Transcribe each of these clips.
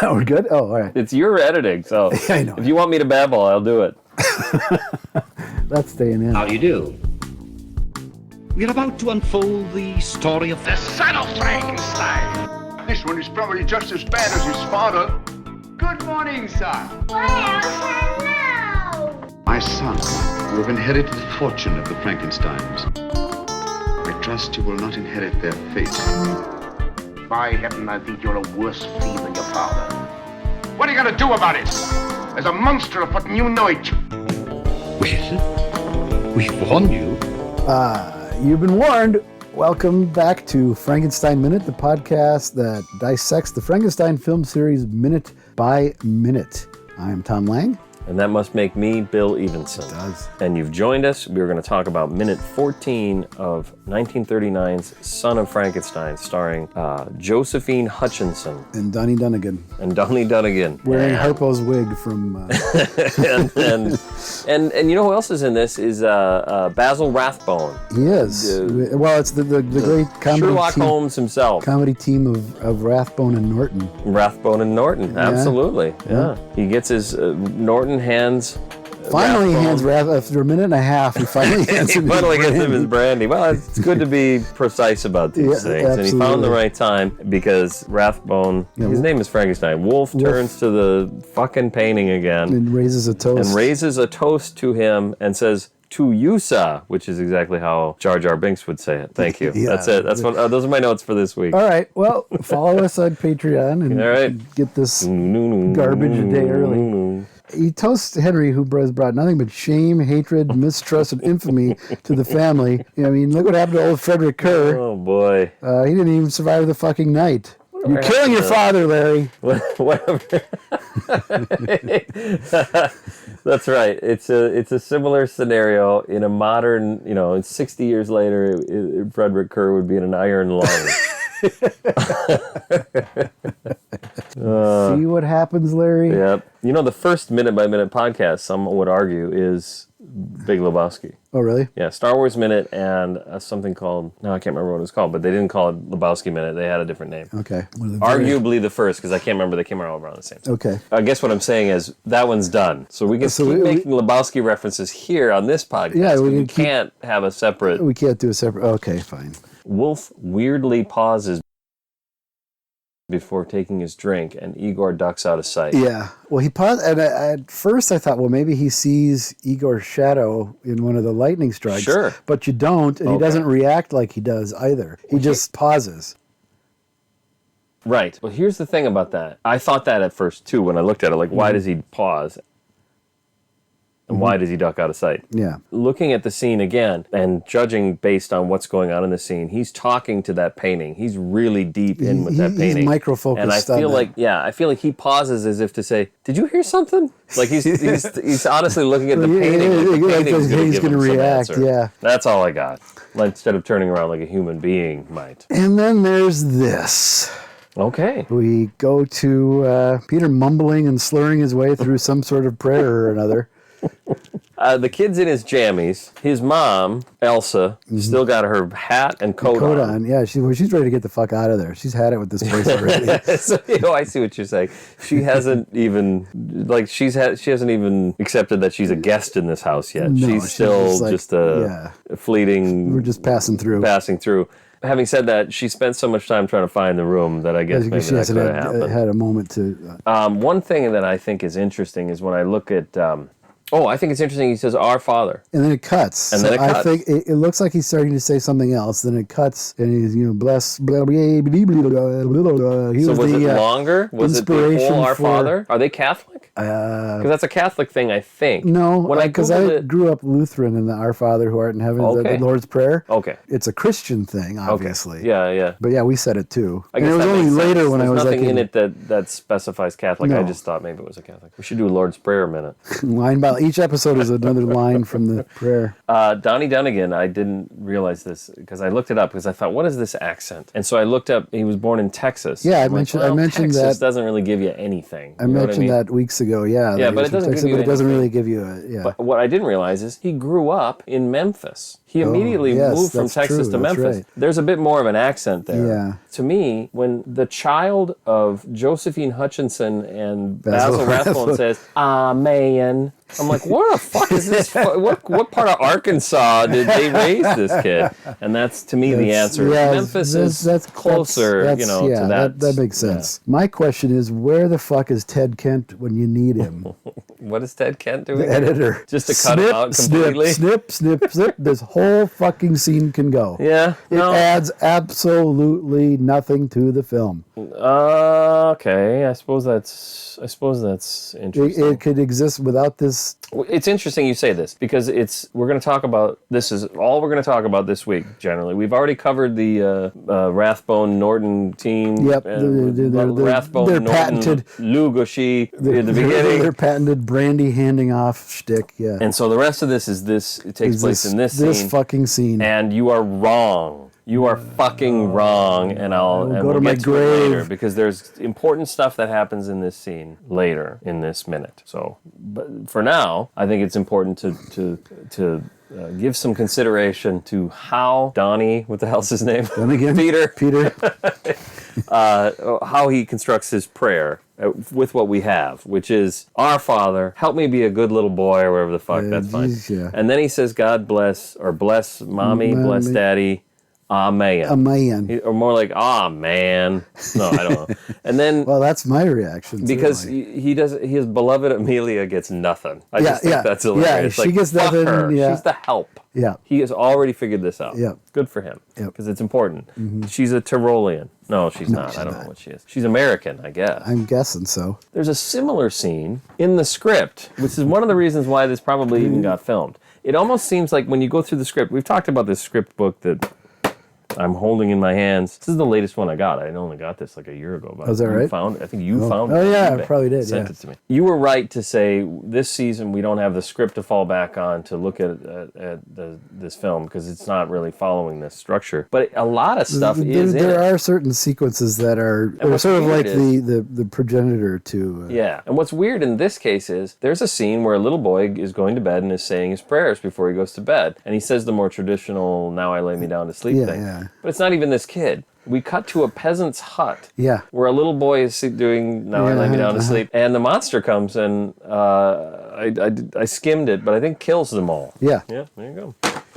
We're good? Oh, all right. It's your editing, so I know. If you want me to babble, I'll do it. That's staying in. How do you do? We're about to unfold the story of The Son of Frankenstein. This one is probably just as bad as his father. Good morning, son. Well, hello. My son, you have inherited the fortune of the Frankensteins. I trust you will not inherit their fate. By heaven, I think you're a worse fiend than your father. What are you going to do about it? There's a monster afoot and you know it. Well, we've warned you. You've been warned. Welcome back to Frankenstein Minute, the podcast that dissects the Frankenstein film series minute by minute. I'm Tom Lang. And that must make me Bill Evenson. It does. And you've joined us. We're going to talk about minute 14 of 1939's Son of Frankenstein, starring Josephine Hutchinson. And Donnie Dunnigan. Wearing Harpo's wig from... and you know who else is in this is Basil Rathbone. He is. Well, it's the great comedy Sherlock team, Holmes himself. comedy team of Rathbone and Norton. Absolutely. Yeah. He gets his Norton hands. Finally Rathbone. hands Rath after a minute and a half. He finally hands him. His brandy. Well, it's good to be precise about these things. Absolutely. And he found the right time because Rathbone, his name is Frankenstein. Wolf turns to the fucking painting again And raises a toast. To him and says, "To you, sir," which is exactly how Jar Jar Binks would say it. Thank you. Yeah. That's it. That's what. Those are my notes for this week. All right. Well, follow us on Patreon and All right. get this garbage a day early. He toasts Henry, who has brought nothing but shame, hatred, mistrust, and infamy to the family. I mean, look what happened to old Frederick Kerr. Oh boy. He didn't even survive the fucking night. You're killing your father, Larry. Whatever. That's right. It's a similar scenario in a modern, it's 60 years later, Frederick Kerr would be in an iron lung. See what happens, Larry? Yep. The first minute-by-minute podcast, some would argue, is Big Lebowski. Oh, really? Yeah, Star Wars Minute and something called, no, I can't remember what it was called, but they didn't call it Lebowski Minute. They had a different name. Okay. Arguably the first, because I can't remember. They came around the same time. Okay. I guess what I'm saying is that one's done. So we can keep making Lebowski references here on this podcast. Yeah, we can't have a separate... We can't do a separate... Okay, fine. Wolf weirdly pauses before taking his drink, and Igor ducks out of sight. Yeah. Well, he paused, and at first I thought, well, maybe he sees Igor's shadow in one of the lightning strikes. Sure. But you don't, and he doesn't react like he does either. He just pauses. Right. Well, here's the thing about that. I thought that at first, too, when I looked at it. Like, why does he pause? And why does he duck out of sight? Yeah. Looking at the scene again and judging based on what's going on in the scene, he's talking to that painting. He's really deep in with that painting. He's micro-focused. And I feel like he pauses as if to say, "Did you hear something?" Like he's honestly looking at the painting. Like the painting's going to react. Yeah. That's all I got. Instead of turning around like a human being might. And then there's this. Okay. We go to Peter mumbling and slurring his way through some sort of prayer or another. The kid's in his jammies. His mom, Elsa, still got her hat and coat on. Yeah, she's ready to get the fuck out of there. She's had it with this place already. So, I see what you're saying. She hasn't even she hasn't even accepted that she's a guest in this house yet. No, she's still just a fleeting. We're just passing through. Having said that, she spent so much time trying to find the room that I guess maybe she that could have happened. Had a moment to. One thing that I think is interesting is when I look at. I think it's interesting. He says, "Our Father," and then it cuts. I think it looks like he's starting to say something else. Then it cuts, and he's bless. Blah, blah, blah, blah, blah, blah, blah. So was it longer? Was it the whole Our Father? Are they Catholic? Because that's a Catholic thing, I think. No, because I grew up Lutheran in the Our Father who art in heaven, the Lord's Prayer. Okay, it's a Christian thing, obviously. Okay. Yeah. But yeah, we said it too. I guess and it was only later when I was nothing in it that specifies Catholic. No. I just thought maybe it was a Catholic. We should do a Lord's Prayer minute. Line by each episode is another line from the prayer. Donnie Dunnigan, I didn't realize this because I looked it up because I thought, what is this accent? And so I looked up, he was born in Texas. Yeah, I mentioned Texas that. Texas doesn't really give you anything. I mentioned that weeks ago, Yeah, but it doesn't give you But it doesn't really give you a, But what I didn't realize is he grew up in Memphis. He immediately yes, moved from that's Texas true, to that's Memphis. right. There's a bit more of an accent there. Yeah. To me, when the child of Josephine Hutchinson and Basil Rathbone says, "Ah, man," I'm like, what the fuck is this? What part of Arkansas did they raise this kid? And that's, to me, the answer. Yeah, Memphis is closer, that's, to that. That makes sense. My question is, where the fuck is Ted Kent when you need him? What is Ted Kent doing? The editor. Just to cut him out completely? Snip. This whole fucking scene can go. Yeah. It adds absolutely nothing to the film. Okay. I suppose that's interesting. It could exist without this. It's interesting you say this because we're going to talk about, this is all we're going to talk about this week, generally. We've already covered the Rathbone-Norton team. Yep. Rathbone, they're Norton, patented. Lugoshi in the beginning. Their patented brandy handing off shtick, yeah. And so the rest of this it takes place in this scene. This fucking scene. And you are wrong. You are fucking wrong, and we'll get to it later because there's important stuff that happens in this scene later in this minute. So, but for now, I think it's important to give some consideration to how Donnie, what the hell's his name? Then again, Peter. How he constructs his prayer with what we have, which is, "Our Father, help me be a good little boy," or whatever the fuck. That's fine. Yeah. And then he says, "God bless," or "Bless mommy, bless daddy." Amen. Amen. Or more like, "Ah, man." No, I don't know. And then, well, that's my reaction. because his beloved Amelia gets nothing. I just think that's hilarious. Yeah, she gets nothing. Her. Yeah. She's the help. Yeah. He has already figured this out. Yeah. Good for him. Yep. Because it's important. Mm-hmm. She's a Tyrolean. No, she's not. I don't know what she is. She's American, I guess. I'm guessing so. There's a similar scene in the script, which is one of the reasons why this probably even got filmed. It almost seems like when you go through the script, we've talked about this script book that I'm holding in my hands. This is the latest one I got. I only got this like a year ago. But is that right? I think you found it. Oh, yeah, I probably did. Sent it to me. You were right to say this season we don't have the script to fall back on to look at this film because it's not really following this structure. But a lot of stuff is in it. There are certain sequences that are sort of like the progenitor to... Yeah. And what's weird in this case is there's a scene where a little boy is going to bed and is saying his prayers before he goes to bed. And he says the more traditional, "Now I lay me down to sleep" thing. Yeah. But it's not even this kid. We cut to a peasant's hut where a little boy is doing "Now I lay me down to sleep," and the monster comes and I skimmed it, but I think kills them all. Yeah. Yeah, there you go.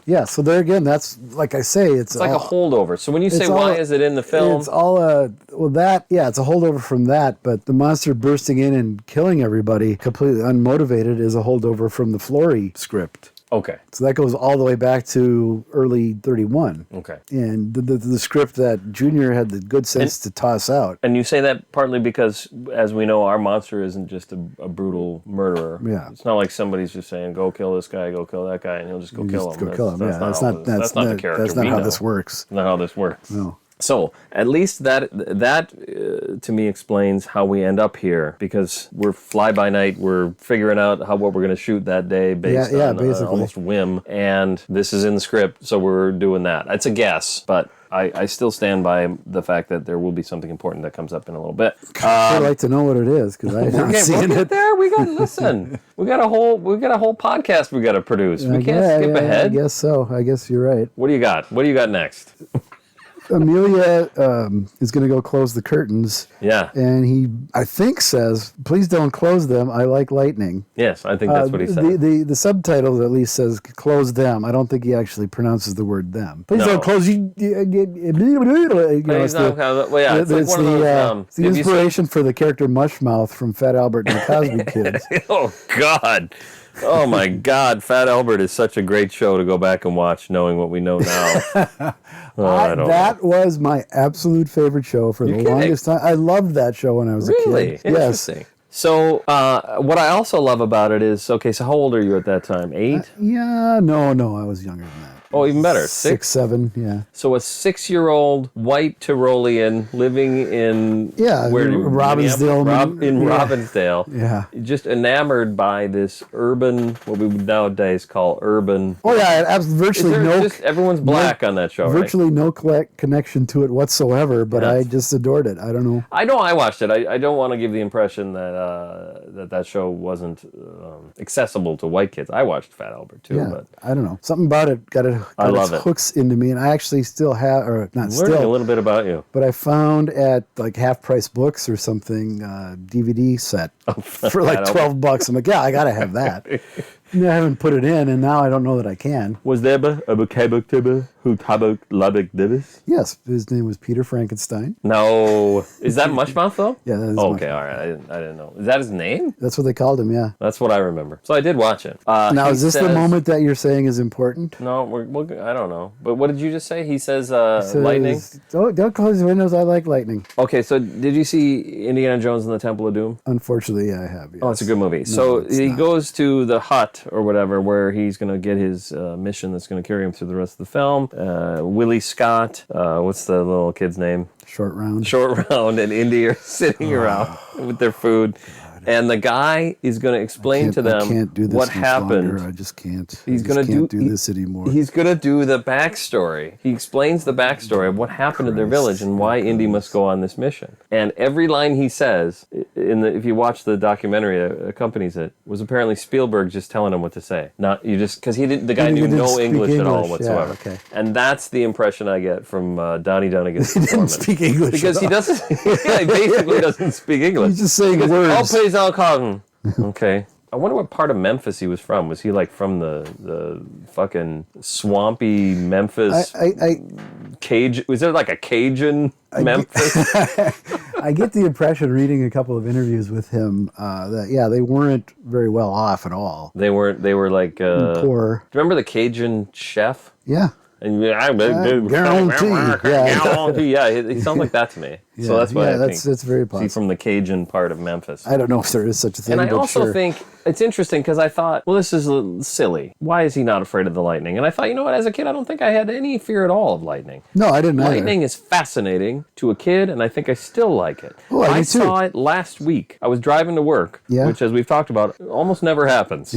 Yeah, so there again, that's, like I say, it's like a holdover. So when you say why is it in the film? It's all, it's a holdover from that, but the monster bursting in and killing everybody completely unmotivated is a holdover from the Flory script. Okay. So that goes all the way back to early 31. Okay. And the script that Junior had the good sense to toss out. And you say that partly because, as we know, our monster isn't just a brutal murderer. Yeah. It's not like somebody's just saying, "Go kill this guy, go kill that guy," and he'll just go kill him. Go kill him. That's not the character. That's not how this works. Not how this works. No. So at least that to me explains how we end up here, because we're fly by night. We're figuring out what we're going to shoot that day based on almost whim, and this is in the script, so we're doing that. It's a guess, but I still stand by the fact that there will be something important that comes up in a little bit. I'd like to know what it is, because I haven't seen we'll it. There, we got we got a whole podcast we got to produce. We can't skip ahead. I guess so. I guess you're right. What do you got? What do you got next? Amelia is going to go close the curtains. Yeah. And he, I think, says, "Please don't close them. I like lightning." Yes, I think that's what he said. The subtitle at least says "close them." I don't think he actually pronounces the word "them." Please don't close. It's the inspiration for the character Mushmouth from Fat Albert and the Cosby Kids. Oh, God. Oh, my God. Fat Albert is such a great show to go back and watch, knowing what we know now. That was my absolute favorite show for the longest time. I loved that show when I was a kid. Really? Interesting. Yes. So what I also love about it is, okay, so how old are you at that time? 8? No, I was younger than that. Oh, even better. 6, 7, yeah. So a 6-year-old white Tyrolean living in Robbinsdale. Robbinsdale. Yeah. Just enamored by this urban, what we would nowadays call urban. Oh yeah, virtually no. Everyone's black on that show. Virtually no connection to it whatsoever. But I just adored it. I don't know. I know I watched it. I don't want to give the impression that that show wasn't accessible to white kids. I watched Fat Albert too. Yeah, but I don't know. Something about it got it I love it. Hooks into me, and I actually still have, or not Learning still, a little bit about you. but I found at like Half Price Books or something, DVD set for like $12. I'm like, yeah, I gotta have that. I haven't put it in, and now I don't know that I can. Was there a book who tabak labik dibis? Yes, his name was Peter Frankenstein. No. Is that Mushmouth, though? Yeah, that is okay, Mushmouth. all right. I didn't know. Is that his name? That's what they called him, yeah. That's what I remember. So I did watch it. Now, he is this the says- moment that you're saying is important? No, I don't know. But what did you just say? He says lightning? Don't close your windows, I like lightning. Okay, so did you see Indiana Jones and the Temple of Doom? Unfortunately, yeah, I have, yes. Oh, it's a good movie. No, So it's he not. goes to the hut or whatever where he's going to get his mission that's going to carry him through the rest of the film. Willie Scott, what's the little kid's name? Short round. Short Round and Indy are sitting around with their food. And the guy is going to explain to I them can't do this what much happened. longer. I just can't. He's I gonna just can't do this anymore. He's going to do the backstory. He explains the backstory of what happened to their village and why Indy must go on this mission. And every line he says, if you watch the documentary that accompanies it, was apparently Spielberg just telling him what to say. Not you just because the guy knew no English at all whatsoever. Yeah, okay. And that's the impression I get from Donnie Dunnigans' He didn't performance. speak English Because at he all. doesn't. Yeah, he basically doesn't speak English. He's just saying All words. plays out cotton. Okay. I wonder what part of Memphis he was from. Was he like from the fucking swampy Memphis Cajun? Was there like a Cajun Memphis? I get the impression reading a couple of interviews with him that they weren't very well off at all. They were like Poor. Do you remember the Cajun chef? Yeah. And guarantee. Yeah, he sounds like that to me. So that's why I think that's very he's possible. from the Cajun part of Memphis. I don't know if there is such a thing. And I but also sure. think it's interesting because I thought, well, this is a little silly. Why is he not afraid of the lightning? And I thought, you know what? As a kid, I don't think I had any fear at all of lightning. No, I didn't either. Lightning is fascinating to a kid, and I think I still like it. Oh, I do too. saw it last week. I was driving to work, which, as we've talked about, almost never happens.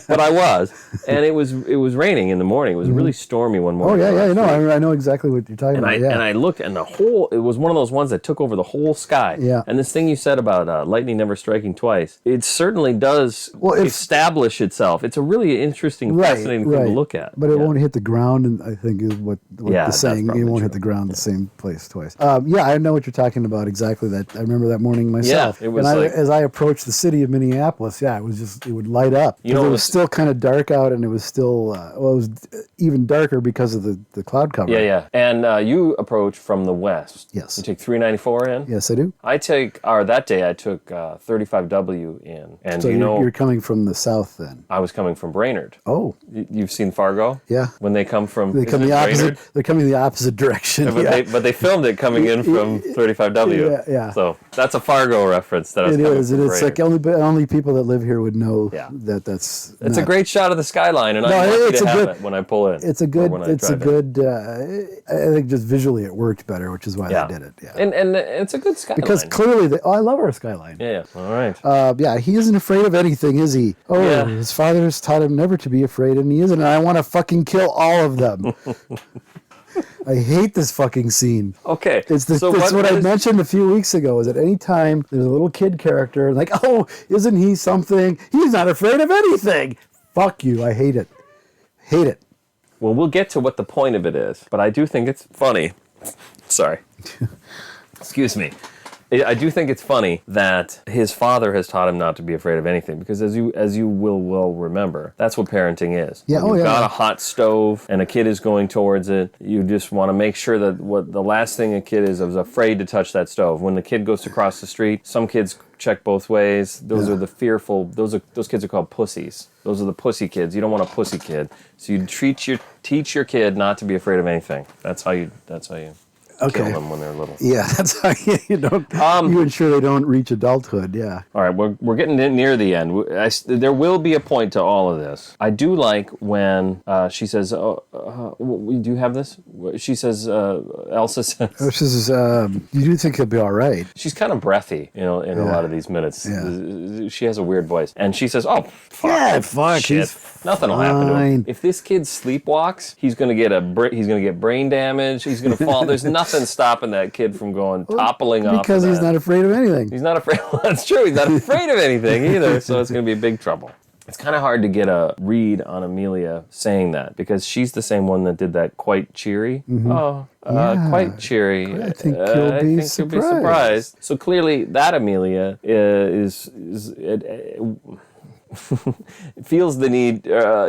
But I was, and it was raining in the morning. It was really stormy one morning. Oh yeah, I know exactly what you're talking about. And I looked, and it was one of those ones that took over the whole sky. Yeah. And this thing you said about lightning never striking twice, it certainly does establish itself. It's a really interesting, fascinating thing to look at. But it won't hit the ground, and I think is what the saying. It won't hit the ground the same place twice. I know what you're talking about exactly. That I remember that morning myself. Yeah, it was as I approached the city of Minneapolis, it would light up. You know, it was still kind of dark out, and it was still it was even darker because of the cloud cover. Yeah. And you approach from the west. Yes. You take 394 in. Yes, I do. That day I took 35W in. And So you're coming from the south then. I was coming from Brainerd. Oh. You've seen Fargo? Yeah. When they come from They come the opposite. They're coming the opposite direction. But they filmed it coming in from 35W. Yeah. So that's a Fargo reference that I was It coming is. from It's like only people that live here would know that's. It's a great shot of the skyline, and I'm happy to have it when I pull in. It's a good. I think just visually it worked better, which is why they did it. Yeah. And it's a good skyline. Because clearly, I love our skyline. Yeah. All right. He isn't afraid of anything, is he? Oh, Yeah. His father has taught him never to be afraid, and he isn't. And I want to fucking kill all of them. I hate this fucking scene. Okay. It's what I mentioned a few weeks ago, is that any time there's a little kid character, like, oh, isn't he something? He's not afraid of anything. Fuck you. I hate it. Hate it. Well, we'll get to what the point of it is, but I do think it's funny. Sorry. Excuse me. I do think it's funny that his father has taught him not to be afraid of anything, because as you will well remember, that's what parenting is. Yeah, When you've got a hot stove and a kid is going towards it, you just want to make sure that the last thing a kid is afraid to touch that stove. When the kid goes to cross the street, some kids check both ways. Those are the fearful. Those kids are called pussies. Those are the pussy kids. You don't want a pussy kid. So you teach your kid not to be afraid of anything. That's how you kill them when they're little. Yeah, that's how you ensure they don't reach adulthood. Yeah. All right, we're getting near the end. There will be a point to all of this. I do like when she says, do you have this? She says, Elsa says. She says, you do think he'll be all right. She's kind of breathy, in a lot of these minutes. Yeah. She has a weird voice. And she says, oh, fuck. Yeah, fuck. Shit. Nothing will happen to him. If this kid sleepwalks, he's going to get brain damage. He's going to fall. There's nothing stopping that kid from toppling off. Because he's not afraid of anything. He's not afraid. Well, that's true. He's not afraid of anything either. So it's going to be big trouble. It's kind of hard to get a read on Amelia saying that because she's the same one that did that quite cheery. Quite cheery. I think you'll be surprised. So clearly that Amelia is feels the need,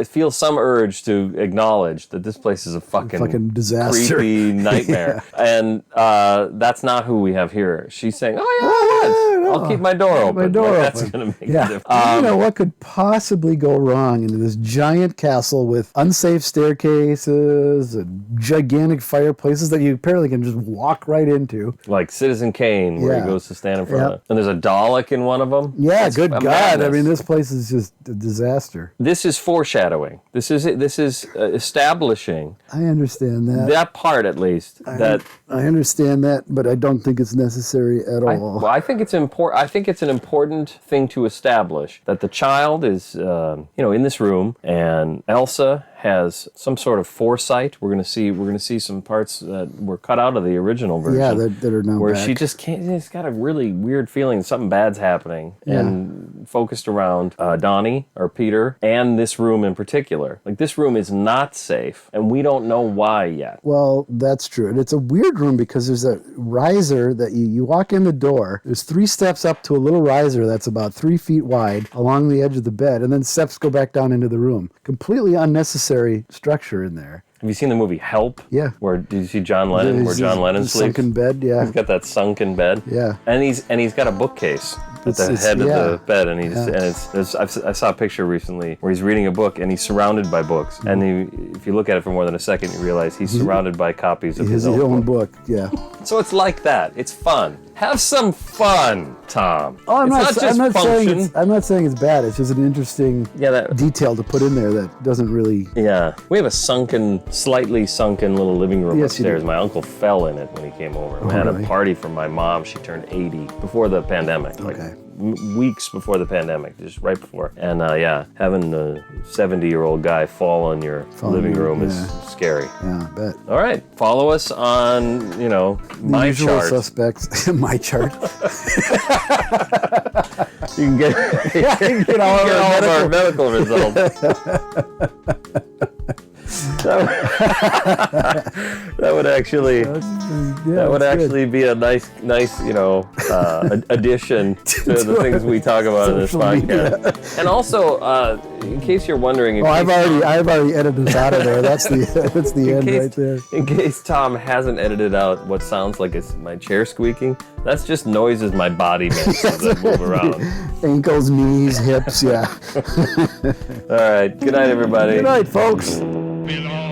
feels some urge to acknowledge that this place is a fucking disaster, creepy nightmare. And that's not who we have here. She's saying, I'll keep my door open. That's going to make a difference. You know, what could possibly go wrong into this giant castle with unsafe staircases and gigantic fireplaces that you apparently can just walk right into? Like Citizen Kane, where he goes to stand in front of it. And there's a Dalek in one of them. Yeah, It's good God. madness. I mean, this place is just a disaster. This is foreshadowing. This is establishing. I understand that. That part, at least. I understand that, but I don't think it's necessary at all. I think it's important. I think it's an important thing to establish that the child is, in this room, and Elsa has some sort of foresight. We're gonna see some parts that were cut out of the original version. Yeah, that are now where back. she just can't. It's got a really weird feeling something bad's happening, and focused around Donnie or Peter and this room in particular. Like this room is not safe, and we don't know why yet. Well, that's true. And it's a weird room because there's a riser that you walk in the door. There's 3 steps up to a little riser that's about 3 feet wide along the edge of the bed, and then steps go back down into the room. Completely unnecessary structure in there. Have you seen the movie Help? Yeah. Where did you see John Lennon? Where John Lennon sleeps? Sunken bed, yeah. He's got that sunken bed. Yeah. And he's got a bookcase at the head of the bed, and I saw a picture recently where he's reading a book and he's surrounded by books. And if you look at it for more than a second, you realize he's surrounded by copies of his own book. Yeah. So it's like that. It's fun. Have some fun, Tom. Oh, I'm not saying it's bad. It's just an interesting detail to put in there that doesn't really. Yeah, we have a slightly sunken little living room Yes, upstairs. My uncle fell in it when he came over. We had a party for my mom. She turned 80 before the pandemic. Weeks before the pandemic, just right before. And having a 70-year-old guy fall on your living room is scary. Yeah, I bet. All right, follow us on, my usual chart. suspects. My chart. You can get all of our medical results. That would actually be a nice addition to the things we talk about in this podcast. And also, in case you're wondering, I've already edited this out of there. That's the end right there. In case Tom hasn't edited out what sounds like it's my chair squeaking, that's just noises my body makes as I move around. Ankles, knees, hips, yeah. All right. Good night, everybody. Good night, folks. Belong